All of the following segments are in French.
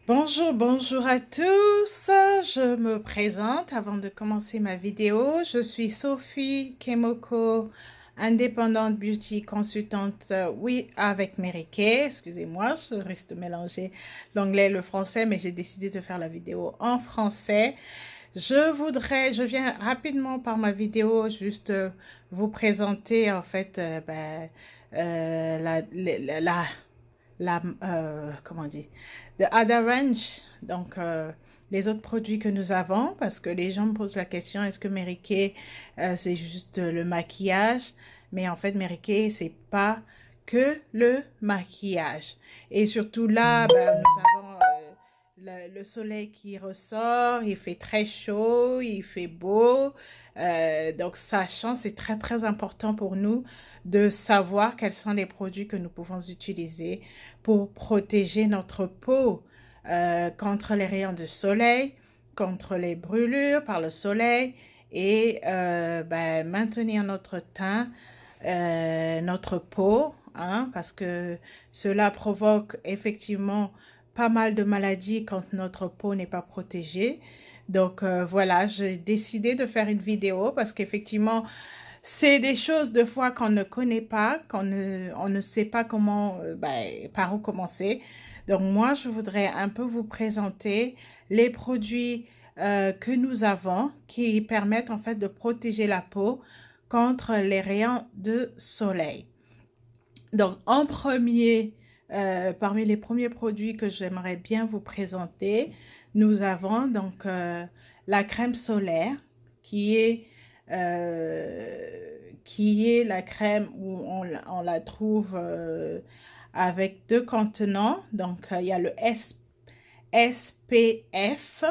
Bonjour, bonjour à tous. Je me présente avant de commencer ma vidéo. Je suis Sophie Kemoko, indépendante beauty consultante, oui, avec Mary Kay. Excusez-moi, je risque de mélanger l'anglais et le français, mais j'ai décidé de faire la vidéo en français. Je viens rapidement par ma vidéo juste vous présenter en fait comment dire, the other range, donc les autres produits que nous avons, parce que les gens me posent la question, est-ce que Mary Kay, c'est juste le maquillage? Mais en fait, Mary Kay, c'est pas que le maquillage. Et surtout là, ben, nous avons le soleil qui ressort, il fait très chaud, il fait beau. Donc, sachant, c'est très, très important pour nous de savoir quels sont les produits que nous pouvons utiliser pour protéger notre peau contre les rayons du soleil, contre les brûlures par le soleil et ben, maintenir notre teint, notre peau, hein, parce que cela provoque effectivement pas mal de maladies quand notre peau n'est pas protégée. Donc voilà, j'ai décidé de faire une vidéo parce qu'effectivement, c'est des choses de fois qu'on ne connaît pas, on ne sait pas comment, ben, par où commencer. Donc moi, je voudrais un peu vous présenter les produits que nous avons qui permettent en fait de protéger la peau contre les rayons de soleil. Donc en premier, parmi les premiers produits que j'aimerais bien vous présenter, nous avons donc la crème solaire qui est la crème où on la trouve avec deux contenants. Donc, il y a le SPF,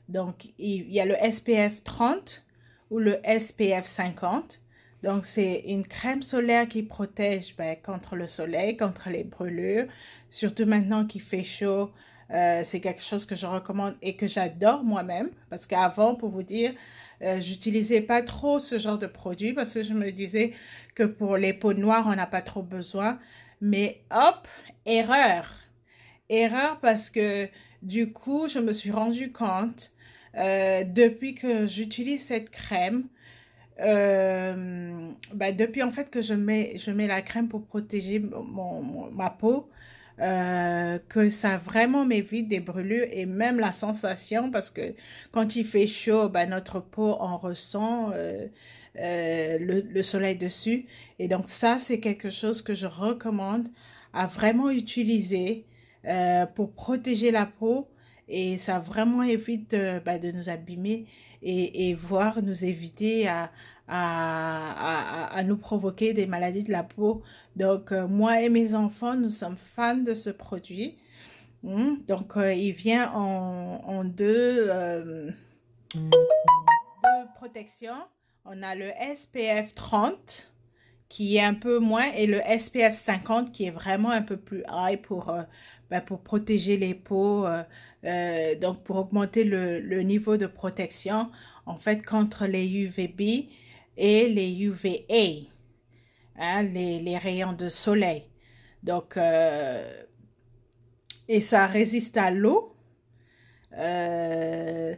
donc il y a le SPF 30 ou le SPF 50. Donc, c'est une crème solaire qui protège ben, contre le soleil, contre les brûlures. Surtout maintenant qu'il fait chaud, c'est quelque chose que je recommande et que j'adore moi-même. Parce qu'avant, pour vous dire, j'utilisais pas trop ce genre de produit parce que je me disais que pour les peaux noires, on n'a pas trop besoin. Mais hop, erreur. Erreur parce que du coup, je me suis rendu compte depuis que j'utilise cette crème, bah, depuis en fait que je mets la crème pour protéger ma peau, que ça vraiment m'évite des brûlures et même la sensation parce que quand il fait chaud, bah, notre peau en ressent le soleil dessus. Et donc ça, c'est quelque chose que je recommande à vraiment utiliser pour protéger la peau et ça vraiment évite bah, de nous abîmer et voire nous éviter à nous provoquer des maladies de la peau. Donc, moi et mes enfants, nous sommes fans de ce produit. Donc, il vient en deux protections. On a le SPF 30 qui est un peu moins et le SPF 50 qui est vraiment un peu plus high pour protéger les peaux, donc pour augmenter le niveau de protection en fait contre les UVB et les UVA, hein, les rayons de soleil. Donc, et ça résiste à l'eau. Euh,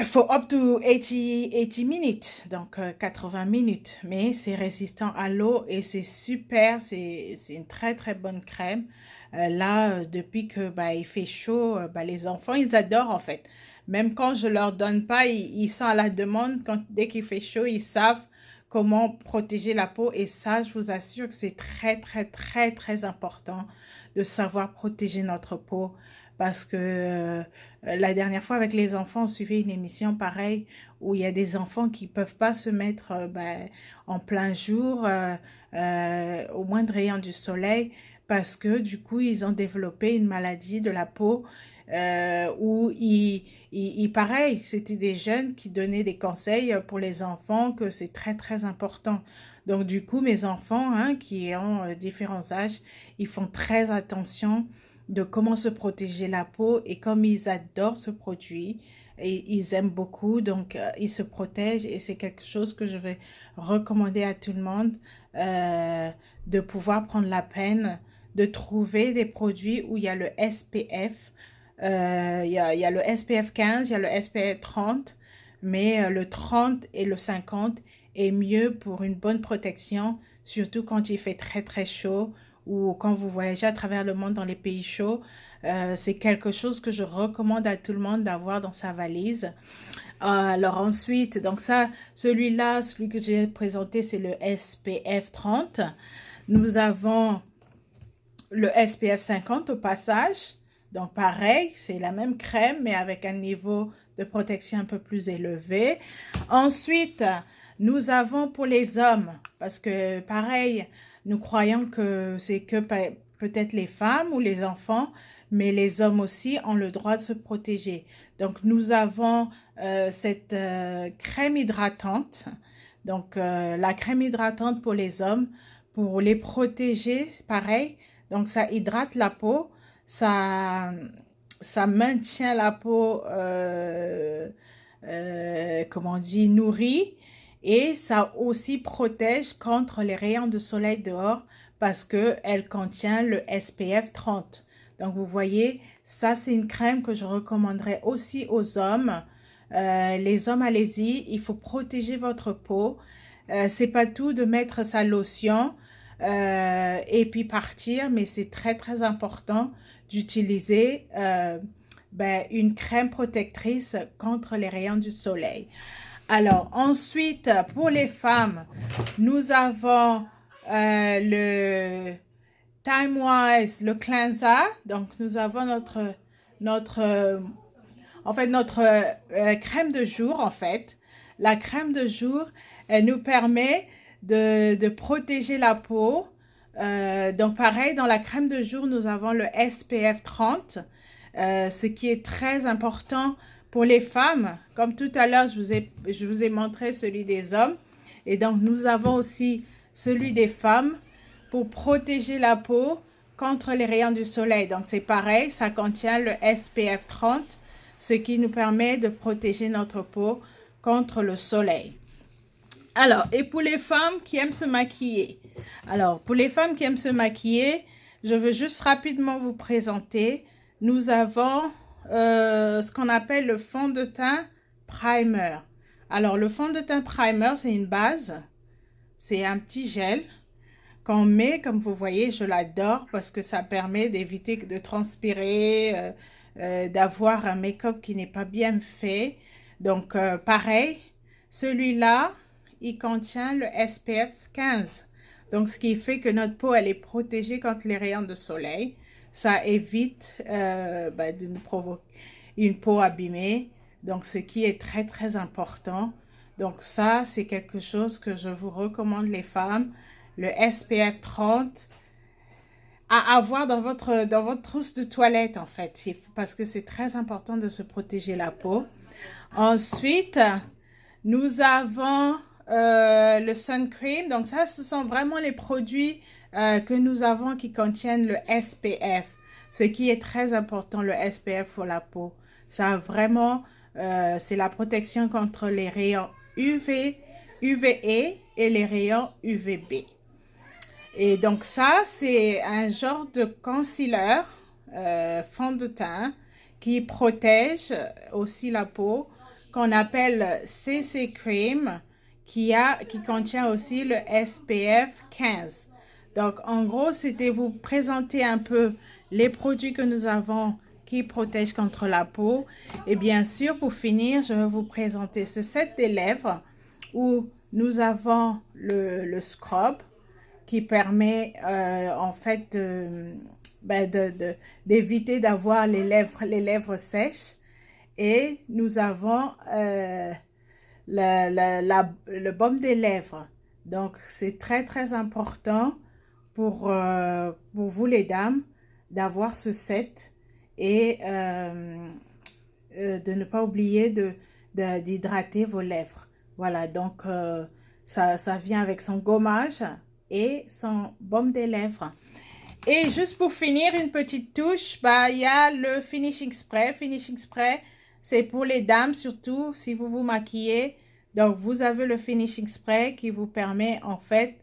For up to 80 minutes, donc 80 minutes, mais c'est résistant à l'eau et c'est super, c'est une très très bonne crème. Là, depuis que bah, il fait chaud, bah, les enfants, ils adorent en fait. Même quand je leur donne pas, ils sont à la demande. Dès qu'il fait chaud, ils savent comment protéger la peau et ça, je vous assure que c'est très très très très important de savoir protéger notre peau parce que la dernière fois avec les enfants, on suivait une émission pareille où il y a des enfants qui peuvent pas se mettre ben, en plein jour au moindre rayon du soleil parce que du coup ils ont développé une maladie de la peau où pareil, c'était des jeunes qui donnaient des conseils pour les enfants que c'est très très important. Donc du coup mes enfants hein, qui ont différents âges, ils font très attention de comment se protéger la peau et comme ils adorent ce produit et ils aiment beaucoup donc ils se protègent et c'est quelque chose que je vais recommander à tout le monde de pouvoir prendre la peine de trouver des produits où il y a le SPF. Il y a le SPF 15, il y a le SPF 30, mais le 30 et le 50 est mieux pour une bonne protection, surtout quand il fait très très chaud ou quand vous voyagez à travers le monde dans les pays chauds. C'est quelque chose que je recommande à tout le monde d'avoir dans sa valise. Alors ensuite, donc ça, celui-là, celui que j'ai présenté, c'est le SPF 30. Nous avons le SPF 50 au passage. Donc pareil, c'est la même crème, mais avec un niveau de protection un peu plus élevé. Ensuite, nous avons pour les hommes, parce que pareil, nous croyons que c'est que peut-être les femmes ou les enfants, mais les hommes aussi ont le droit de se protéger. Donc nous avons cette crème hydratante. Donc la crème hydratante pour les hommes, pour les protéger, pareil. Donc ça hydrate la peau, ça maintient la peau, comment on dit, nourrie. Et ça aussi protège contre les rayons de soleil dehors parce qu'elle contient le SPF 30. Donc, vous voyez, ça, c'est une crème que je recommanderais aussi aux hommes. Les hommes, allez-y, il faut protéger votre peau. C'est pas tout de mettre sa lotion et puis partir, mais c'est très, très important d'utiliser une crème protectrice contre les rayons du soleil. Alors, ensuite, pour les femmes, nous avons le Time Wise, le cleanser. Donc, nous avons notre crème de jour, en fait. La crème de jour, elle nous permet de protéger la peau. Donc, pareil, dans la crème de jour, nous avons le SPF 30, ce qui est très important pour les femmes. Comme tout à l'heure, je vous ai montré celui des hommes. Et donc, nous avons aussi celui des femmes pour protéger la peau contre les rayons du soleil. Donc, c'est pareil, ça contient le SPF 30, ce qui nous permet de protéger notre peau contre le soleil. Alors, et pour les femmes qui aiment se maquiller. Alors, pour les femmes qui aiment se maquiller, je veux juste rapidement vous présenter. Nous avons ce qu'on appelle le fond de teint primer. Alors, le fond de teint primer, c'est une base. C'est un petit gel qu'on met, comme vous voyez, je l'adore parce que ça permet d'éviter de transpirer, d'avoir un make-up qui n'est pas bien fait. Donc, pareil, celui-là, il contient le SPF 15. Donc, ce qui fait que notre peau, elle est protégée contre les rayons de soleil. Ça évite de nous provoquer une peau abîmée. Donc, ce qui est très, très important. Donc, ça, c'est quelque chose que je vous recommande, les femmes. Le SPF 30 à avoir dans votre trousse de toilette, en fait. Parce que c'est très important de se protéger la peau. Ensuite, nous avons le sun cream. Donc, ça, ce sont vraiment les produits que nous avons qui contiennent le SPF. Ce qui est très important, le SPF pour la peau. Ça, vraiment, c'est la protection contre les rayons UV, UVA et les rayons UVB. Et donc ça, c'est un genre de concealer, fond de teint, qui protège aussi la peau, qu'on appelle CC Cream, qui contient aussi le SPF 15. Donc, en gros, c'était vous présenter un peu les produits que nous avons qui protègent contre la peau. Et bien sûr, pour finir, je vais vous présenter ce set des lèvres où nous avons le scrub qui permet en fait d'éviter d'avoir les lèvres sèches. Et nous avons le baume des lèvres. Donc, c'est très, très important pour vous les dames d'avoir ce set et de ne pas oublier d'hydrater vos lèvres. Voilà, donc ça vient avec son gommage et son baume des lèvres. Et juste pour finir, une petite touche, il y a le Finishing Spray. Finishing Spray, c'est pour les dames surtout si vous vous maquillez. Donc, vous avez le Finishing Spray qui vous permet en fait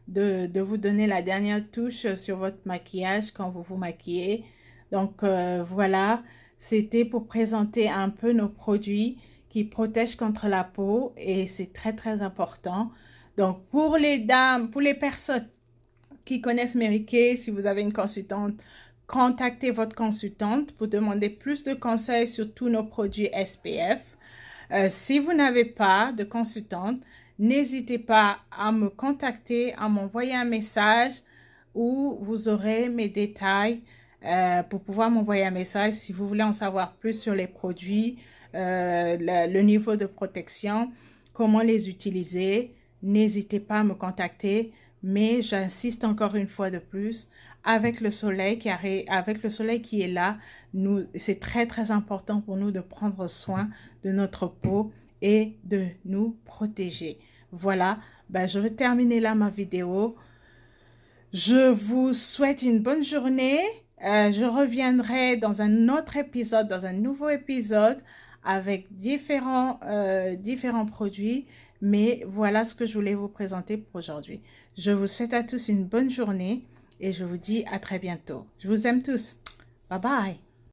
de vous donner la dernière touche sur votre maquillage quand vous vous maquillez. Donc voilà, c'était pour présenter un peu nos produits qui protègent contre la peau et c'est très très important. Donc pour les dames, pour les personnes qui connaissent Mary Kay, si vous avez une consultante, contactez votre consultante pour demander plus de conseils sur tous nos produits SPF. Si vous n'avez pas de consultante, n'hésitez pas à me contacter, à m'envoyer un message où vous aurez mes détails pour pouvoir m'envoyer un message si vous voulez en savoir plus sur les produits, le niveau de protection, comment les utiliser. N'hésitez pas à me contacter, mais j'insiste encore une fois de plus, avec le soleil qui est là, c'est très très important pour nous de prendre soin de notre peau et de nous protéger. Voilà, ben, je vais terminer là ma vidéo. Je vous souhaite une bonne journée. Je reviendrai dans un autre épisode, dans un nouveau épisode avec différents produits. Mais voilà ce que je voulais vous présenter pour aujourd'hui. Je vous souhaite à tous une bonne journée et je vous dis à très bientôt. Je vous aime tous. Bye bye.